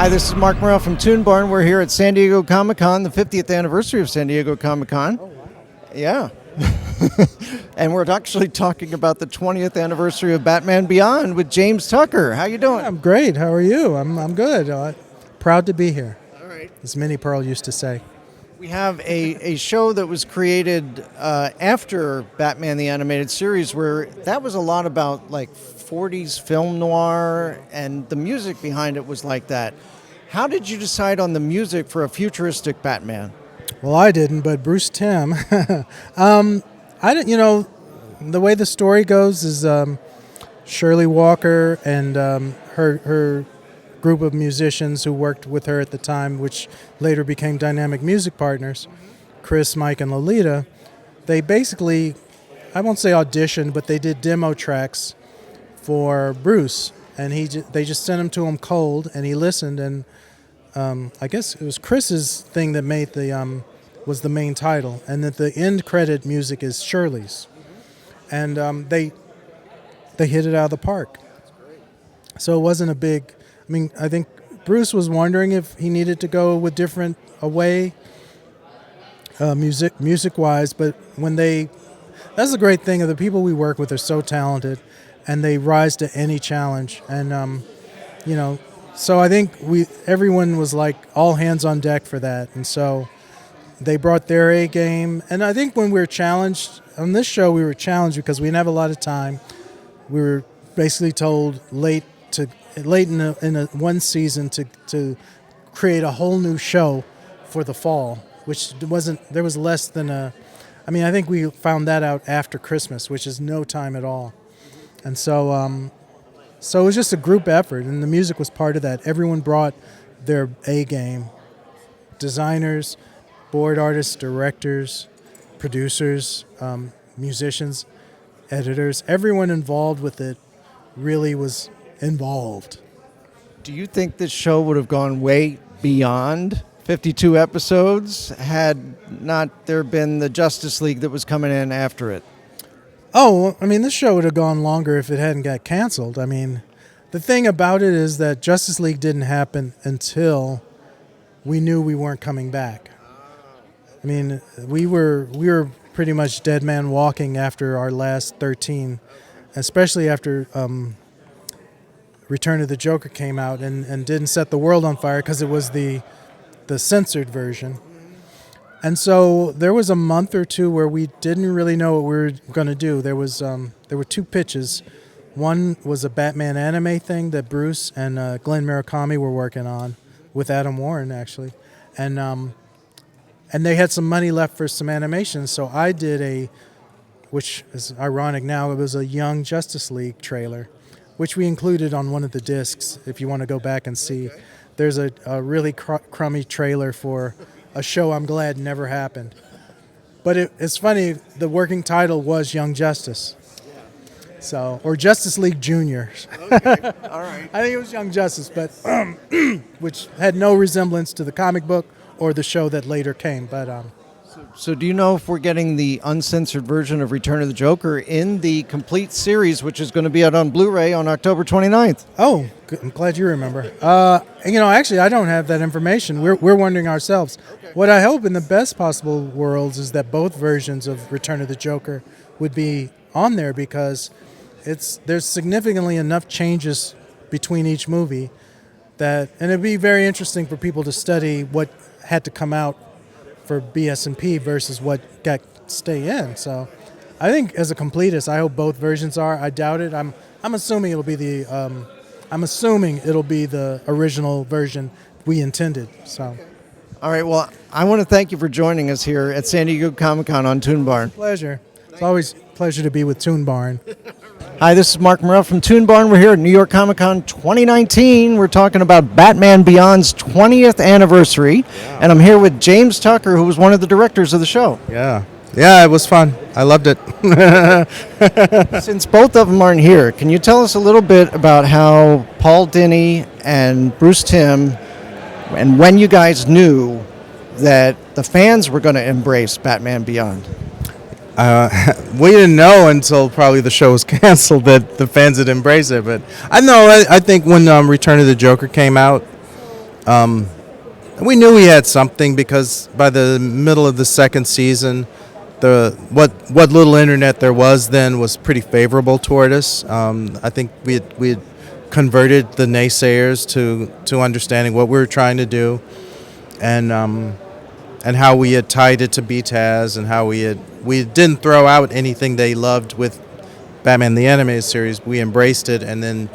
Hi, this is Marc Morrell from ToonBarn. We're here at San Diego Comic-Con, the 50th anniversary of San Diego Comic-Con. Oh, wow. Yeah. And we're actually talking about the 20th anniversary of Batman Beyond with James Tucker. How you doing? I'm great. How are you? I'm good. Proud to be here. All right. As Minnie Pearl used to say. We have a show that was created after Batman the Animated Series where that was a lot about like 40s film noir, and the music behind it was like that. How did you decide on the music for a futuristic Batman? Well, I didn't, but Bruce Timm. I didn't. The way the story goes is Shirley Walker and her group of musicians who worked with her at the time, which later became Dynamic Music Partners, Chris, Mike, and Lolita. They basically, I won't say auditioned, but they did demo tracks for Bruce, and they just sent him to him cold, and he listened, and I guess it was Chris's thing that made was the main title, and that the end credit music is Shirley's, and they hit it out of the park. So it wasn't a big. I mean, I think Bruce was wondering if he needed to go with different away music-wise, but that's the great thing of the people we work with are so talented, and they rise to any challenge, and so I think everyone was like all hands on deck for that, and so they brought their A game. And I think when we were challenged on this show, we were challenged because we didn't have a lot of time. We were basically told late in one season to create a whole new show for the fall, which there was less than I think we found that out after Christmas, which is no time at all. And so it was just a group effort, and the music was part of that. Everyone brought their A game. Designers, board artists, directors, producers, musicians, editors, everyone involved with it really was involved. Do you think this show would have gone way beyond 52 episodes had not there been the Justice League that was coming in after it? Oh, I mean, this show would have gone longer if it hadn't got canceled. I mean, the thing about it is that Justice League didn't happen until we knew we weren't coming back. I mean, we were pretty much dead man walking after our last 13, especially after Return of the Joker came out and didn't set the world on fire because it was the censored version. And so there was a month or two where we didn't really know what we were going to do. There were two pitches. One was a Batman anime thing that Bruce and Glenn Murakami were working on with Adam Warren, actually. And they had some money left for some animation. So I did which is ironic now, it was a Young Justice League trailer, which we included on one of the discs if you want to go back and see. There's a really crummy trailer for a show I'm glad never happened. But it's funny, the working title was Young Justice. Or Justice League Junior. Okay, all right. I think it was Young Justice, but which had no resemblance to the comic book or the show that later came. But So do you know if we're getting the uncensored version of Return of the Joker in the complete series, which is going to be out on Blu-ray on October 29th? Oh, good. I'm glad you remember. Actually, I don't have that information. We're wondering ourselves. Okay. What I hope in the best possible worlds is that both versions of Return of the Joker would be on there, because there's significantly enough changes between each movie and it'd be very interesting for people to study what had to come out for BS&P versus what got stay in. So I think as a completist, I hope both versions are. I doubt it. I'm assuming it'll be the original version we intended. So. All right. Well, I want to thank you for joining us here at San Diego Comic-Con on ToonBarn. Pleasure. It's always a pleasure to be with ToonBarn. Hi, this is Marc Morrell from ToonBarn. We're here at New York Comic Con 2019. We're talking about Batman Beyond's 20th anniversary. Yeah. And I'm here with James Tucker, who was one of the directors of the show. Yeah, it was fun. I loved it. Since both of them aren't here, can you tell us a little bit about how Paul Dini and Bruce Timm, and when you guys knew that the fans were going to embrace Batman Beyond? We didn't know until probably the show was canceled that the fans would embrace it. But I think when Return of the Joker came out, We knew we had something because by the middle of the second season, what little internet there was then was pretty favorable toward us. I think we had converted the naysayers to understanding what we were trying to do, and how we had tied it to BTAS, and how we didn't throw out anything they loved with Batman the Animated Series. We embraced it and then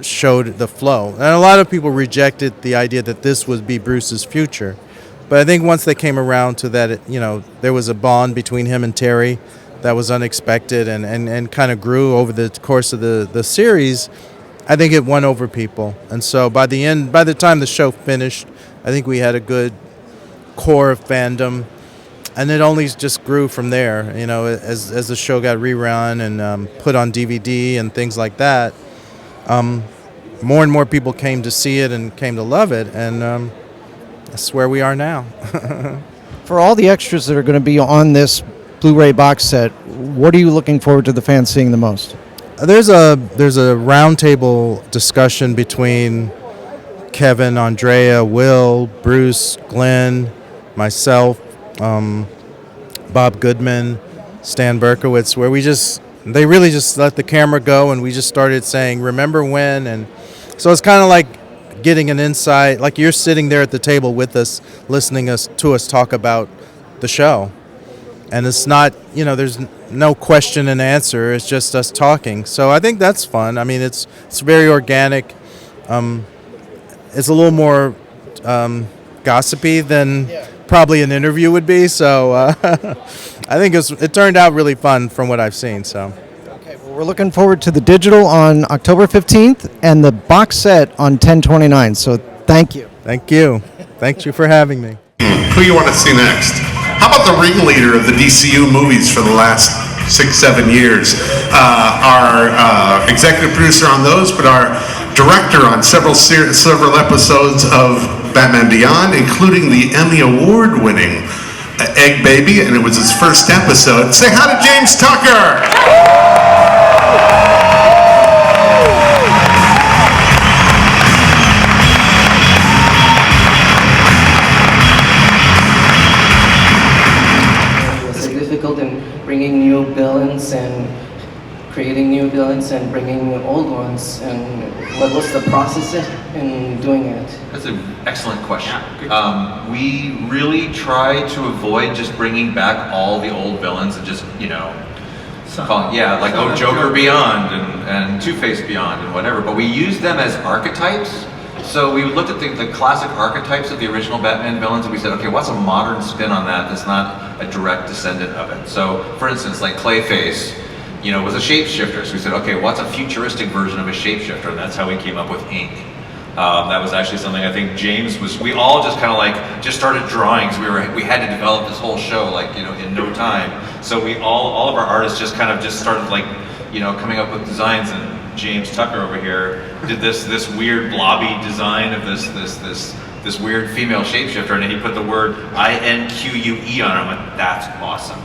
showed the flow. And a lot of people rejected the idea that this would be Bruce's future. But I think once they came around to that, there was a bond between him and Terry that was unexpected and kind of grew over the course of the series. I think it won over people. And so by the time the show finished, I think we had a good core of fandom. And it only just grew from there, as the show got rerun and put on DVD and things like that. More and more people came to see it and came to love it, and that's where we are now. For all the extras that are going to be on this Blu-ray box set, what are you looking forward to the fans seeing the most? There's a roundtable discussion between Kevin, Andrea, Will, Bruce, Glenn, myself, Bob Goodman, Stan Berkowitz, where they really just let the camera go, and we just started saying, remember when? And so it's kind of like getting an insight, like you're sitting there at the table with us, listening to us talk about the show. And it's not, there's no question and answer, it's just us talking. So I think that's fun. I mean, it's very organic. It's a little more gossipy than probably an interview would be. So I think it turned out really fun from what I've seen. So. Okay, well, we're looking forward to the digital on October 15th and the box set on 10/29. So thank you. Thank you. Thank you for having me. Who you want to see next? How about the ringleader of the DCU movies for the last 6-7 years? Our executive producer on those, but our director on several episodes of Batman Beyond, including the Emmy Award-winning Egg Baby, and it was his first episode. Say hi to James Tucker! Was it difficult in bringing new villains and creating new villains and bringing old ones, and what was the process in doing it? That's an excellent question. We really try to avoid just bringing back all the old villains and just, calling, Joker Beyond and Two-Face Beyond and whatever, but we use them as archetypes. So we looked at the classic archetypes of the original Batman villains, and we said, okay, what's a modern spin on that that's not a direct descendant of it? So, for instance, like Clayface, was a shapeshifter. So we said, okay, what's a futuristic version of a shapeshifter? And that's how we came up with Ink. That was actually something I think we all just kind of just started drawing, because we had to develop this whole show in no time. So all of our artists just started coming up with designs, and James Tucker over here did this weird blobby design of this weird female shapeshifter, and he put the word INQUE on it. I'm like, that's awesome.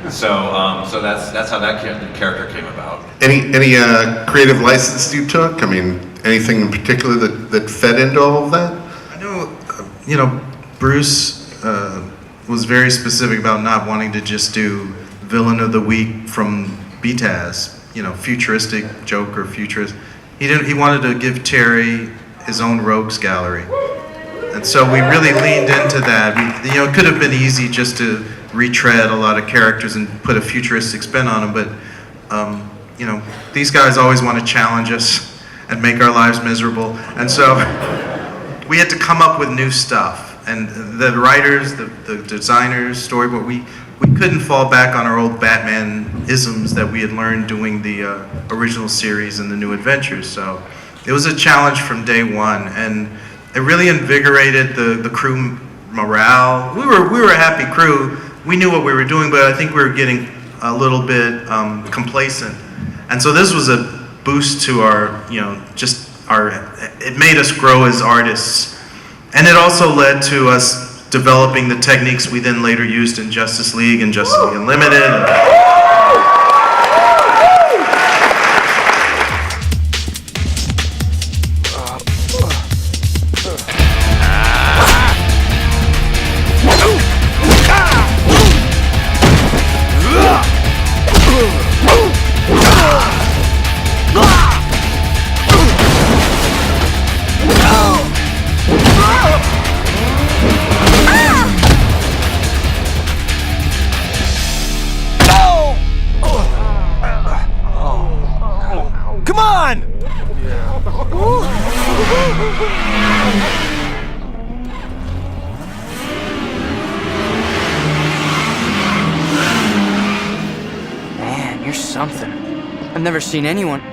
So that's how that character came about. Any creative license you took? I mean, anything in particular that fed into all of that? I know, Bruce was very specific about not wanting to just do Villain of the Week from BTAS, futuristic Joker, futurist. He wanted to give Terry his own rogues gallery. And so we really leaned into that. It could have been easy just to retread a lot of characters and put a futuristic spin on them, but these guys always want to challenge us and make our lives miserable, and so we had to come up with new stuff. And the writers, the designers, storyboard, we couldn't fall back on our old Batman isms that we had learned doing the original series and the New Adventures. So it was a challenge from day one, and it really invigorated the crew morale. We were a happy crew. We knew what we were doing, but I think we were getting a little bit complacent. And so this was a boost to it made us grow as artists. And it also led to us developing the techniques we then later used in Justice League and Justice League Unlimited. Man, you're something. I've never seen anyone.